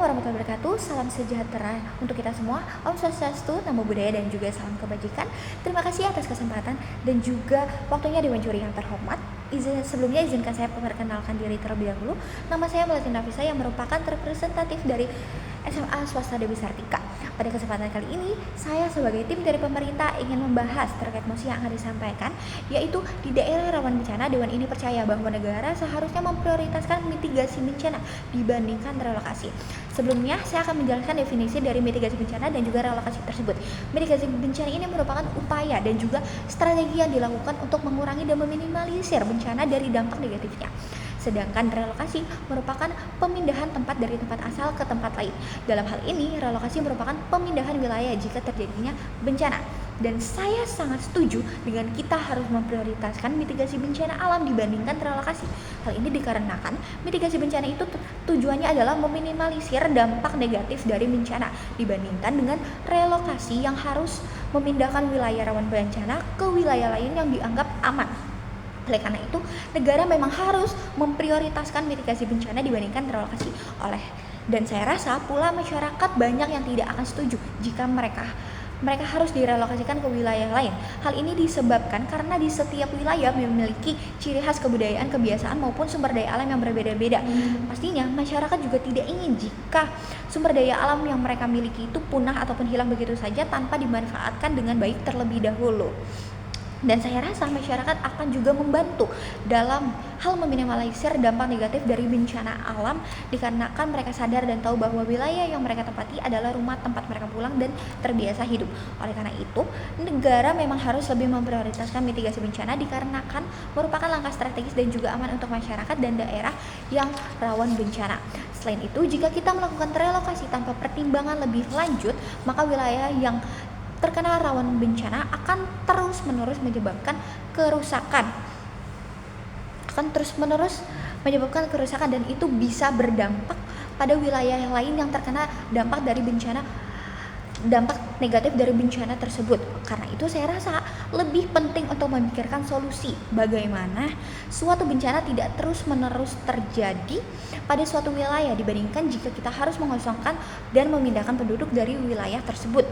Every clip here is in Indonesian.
warahmatullahi wabarakatuh. Salam sejahtera untuk kita semua. Om Swastiastu, Namo Buddhaya, dan juga salam kebajikan. Terima kasih atas kesempatan dan juga waktunya Dewan Juri yang terhormat. Sebelumnya izinkan saya memperkenalkan diri terlebih dahulu. Nama saya Melati Nafisa yang merupakan representatif dari SMA Swasta Dewi Sartika. Pada kesempatan kali ini, saya sebagai tim dari pemerintah ingin membahas terkait mosi yang akan disampaikan, yaitu di daerah rawan bencana, Dewan ini percaya bahwa negara seharusnya memprioritaskan mitigasi bencana dibandingkan relokasi. Sebelumnya, saya akan menjelaskan definisi dari mitigasi bencana dan juga relokasi tersebut. Mitigasi bencana ini merupakan upaya dan juga strategi yang dilakukan untuk mengurangi dan meminimalisir bencana dari dampak negatifnya. Sedangkan relokasi merupakan pemindahan tempat dari tempat asal ke tempat lain. Dalam hal ini, relokasi merupakan pemindahan wilayah jika terjadinya bencana. Dan saya sangat setuju dengan kita harus memprioritaskan mitigasi bencana alam dibandingkan relokasi. Hal ini dikarenakan mitigasi bencana itu tujuannya adalah meminimalisir dampak negatif dari bencana dibandingkan dengan relokasi yang harus memindahkan wilayah rawan bencana ke wilayah lain yang dianggap aman. Oleh karena itu, negara memang harus memprioritaskan mitigasi bencana dibandingkan relokasi. Dan saya rasa pula masyarakat banyak yang tidak akan setuju jika mereka harus direlokasikan ke wilayah lain. Hal ini disebabkan karena di setiap wilayah memiliki ciri khas kebudayaan, kebiasaan maupun sumber daya alam yang berbeda-beda. Pastinya masyarakat juga tidak ingin jika sumber daya alam yang mereka miliki itu punah ataupun hilang begitu saja tanpa dimanfaatkan dengan baik terlebih dahulu. Dan saya rasa masyarakat akan juga membantu dalam hal meminimalisir dampak negatif dari bencana alam dikarenakan mereka sadar dan tahu bahwa wilayah yang mereka tempati adalah rumah tempat mereka pulang dan terbiasa hidup. Oleh karena itu, negara memang harus lebih memprioritaskan mitigasi bencana dikarenakan merupakan langkah strategis dan juga aman untuk masyarakat dan daerah yang rawan bencana. Selain itu, jika kita melakukan relokasi tanpa pertimbangan lebih lanjut, maka wilayah yang terkena rawan bencana akan terus-menerus menyebabkan kerusakan. Dan itu bisa berdampak pada wilayah lain yang terkena dampak negatif dari bencana tersebut. Karena itu saya rasa lebih penting untuk memikirkan solusi bagaimana suatu bencana tidak terus-menerus terjadi pada suatu wilayah dibandingkan jika kita harus mengosongkan dan memindahkan penduduk dari wilayah tersebut.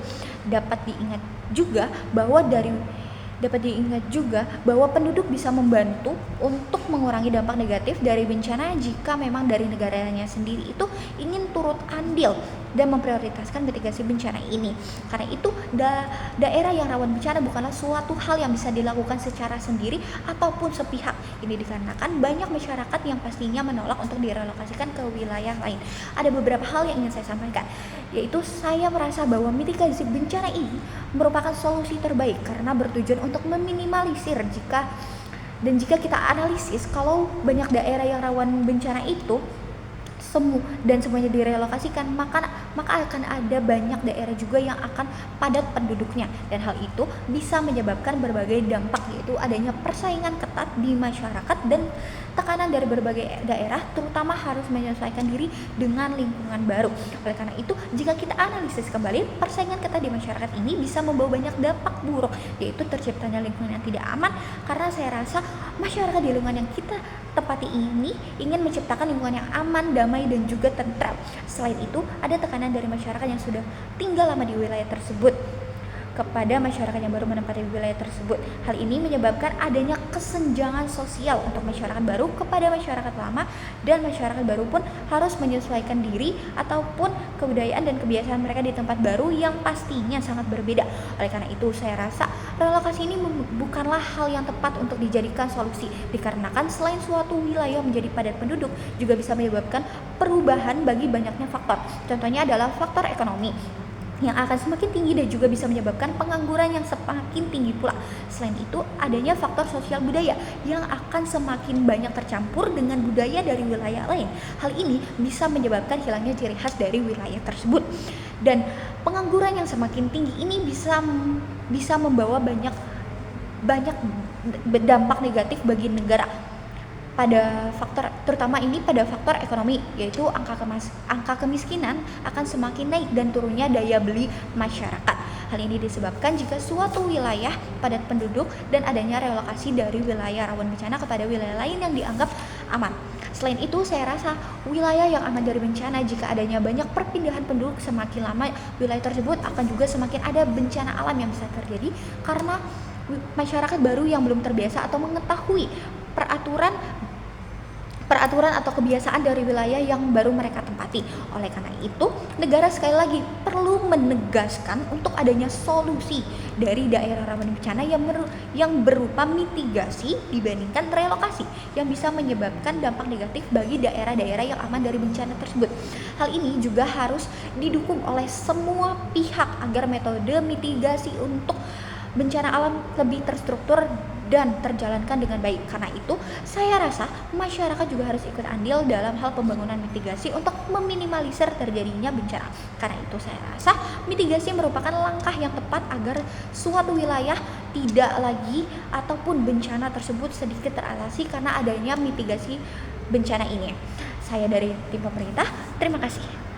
Dapat diingat juga bahwa penduduk bisa membantu untuk mengurangi dampak negatif dari bencana jika memang dari negaranya sendiri itu ingin turut andil dan memprioritaskan mitigasi bencana ini. Karena itu daerah yang rawan bencana bukanlah suatu hal yang bisa dilakukan secara sendiri ataupun sepihak. Ini dikarenakan banyak masyarakat yang pastinya menolak untuk direlokasikan ke wilayah lain. Ada beberapa hal yang ingin saya sampaikan, yaitu saya merasa bahwa mitigasi bencana ini merupakan solusi terbaik karena bertujuan untuk meminimalisir jika kita analisis kalau banyak daerah yang rawan bencana itu semuanya direlokasikan, maka akan ada banyak daerah juga yang akan padat penduduknya, dan hal itu bisa menyebabkan berbagai dampak, yaitu adanya persaingan ketat di masyarakat dan tekanan dari berbagai daerah terutama harus menyesuaikan diri dengan lingkungan baru. Oleh karena itu, jika kita analisis kembali, persaingan ketat di masyarakat ini bisa membawa banyak dampak buruk, yaitu terciptanya lingkungan yang tidak aman, karena saya rasa masyarakat di lingkungan yang kita tempati ini ingin menciptakan lingkungan yang aman, damai, dan juga tentram. Selain itu, ada tekanan dari masyarakat yang sudah tinggal lama di wilayah tersebut kepada masyarakat yang baru menempati wilayah tersebut. Hal ini menyebabkan adanya kesenjangan sosial untuk masyarakat baru kepada masyarakat lama, dan masyarakat baru pun harus menyesuaikan diri ataupun kebudayaan dan kebiasaan mereka di tempat baru yang pastinya sangat berbeda. Oleh karena itu, saya rasa relokasi ini bukanlah hal yang tepat untuk dijadikan solusi, dikarenakan selain suatu wilayah menjadi padat penduduk, juga bisa menyebabkan perubahan bagi banyaknya faktor. Contohnya adalah faktor ekonomi yang akan semakin tinggi dan juga bisa menyebabkan pengangguran yang semakin tinggi pula. Selain itu, adanya faktor sosial budaya yang akan semakin banyak tercampur dengan budaya dari wilayah lain. Hal ini bisa menyebabkan hilangnya ciri khas dari wilayah tersebut. Dan pengangguran yang semakin tinggi ini bisa membawa banyak dampak negatif bagi negara. Terutama pada faktor ekonomi, yaitu angka kemiskinan akan semakin naik dan turunnya daya beli masyarakat. Hal ini disebabkan jika suatu wilayah padat penduduk dan adanya relokasi dari wilayah rawan bencana kepada wilayah lain yang dianggap aman. Selain itu, saya rasa wilayah yang aman dari bencana, jika adanya banyak perpindahan penduduk, semakin lama wilayah tersebut akan juga semakin ada bencana alam yang bisa terjadi karena masyarakat baru yang belum terbiasa atau mengetahui peraturan atau kebiasaan dari wilayah yang baru mereka tempati. Oleh karena itu, negara sekali lagi perlu menegaskan untuk adanya solusi dari daerah rawan bencana yang berupa mitigasi dibandingkan relokasi yang bisa menyebabkan dampak negatif bagi daerah-daerah yang aman dari bencana tersebut. Hal ini juga harus didukung oleh semua pihak agar metode mitigasi untuk bencana alam lebih terstruktur dan terjalankan dengan baik. Karena itu, saya rasa masyarakat juga harus ikut andil dalam hal pembangunan mitigasi untuk meminimalisir terjadinya bencana. Karena itu, saya rasa mitigasi merupakan langkah yang tepat agar suatu wilayah tidak lagi ataupun bencana tersebut sedikit teratasi karena adanya mitigasi bencana ini. Saya dari tim pemerintah, terima kasih.